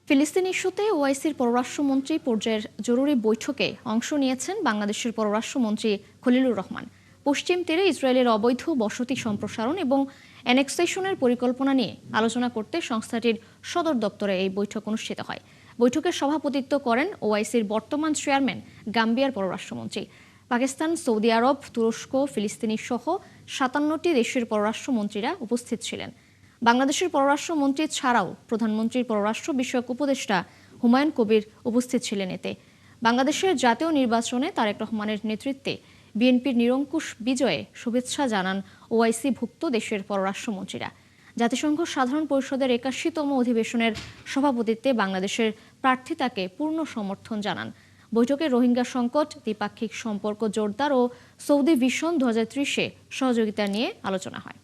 ফিলিস্তিন ইস্যুতে ওআইসির পররাষ্ট্রমন্ত্রী পর্যায়ের জরুরি বৈঠকে অংশ নিয়েছেন বাংলাদেশের পররাষ্ট্রমন্ত্রী খলিলুর রহমান। পশ্চিম তীরে ইসরায়েলের অবৈধ বসতি সম্প্রসারণ এবং অ্যানেক্সেশনের পরিকল্পনা নিয়ে আলোচনা করতে সংস্থাটির সদর দপ্তরে এই বৈঠক অনুষ্ঠিত হয়। বৈঠকের সভাপতিত্ব করেন ওআইসির বর্তমান চেয়ারম্যান গাম্বিয়ার পররাষ্ট্রমন্ত্রী। পাকিস্তান, সৌদি আরব, তুরস্ক, ফিলিস্তিনি সহ ৫৭টি দেশের পররাষ্ট্রমন্ত্রীরা উপস্থিত ছিলেন। বাংলাদেশের পররাষ্ট্রমন্ত্রী ছাড়াও প্রধানমন্ত্রীর পররাষ্ট্র বিষয়ক উপদেষ্টা হুমায়ুন কবির উপস্থিত ছিলেন। এতে বাংলাদেশের জাতীয় নির্বাচনে তারেক রহমানের নেতৃত্বে বিএনপির নিরঙ্কুশ বিজয়ে শুভেচ্ছা জানান ওআইসি-ভুক্ত দেশের পররাষ্ট্রমন্ত্রীরা। জাতিসংঘ সাধারণ পরিষদের ৮১তম অধিবেশনের সভাপতিত্বে বাংলাদেশের প্রার্থিতাকে পূর্ণ সমর্থন জানান। বৈঠকে রোহিঙ্গা সংকট, দ্বিপাক্ষিক সম্পর্ক জোরদার ও সৌদি ভিশন ২০৩০-এ সহযোগিতা নিয়ে আলোচনা হয়।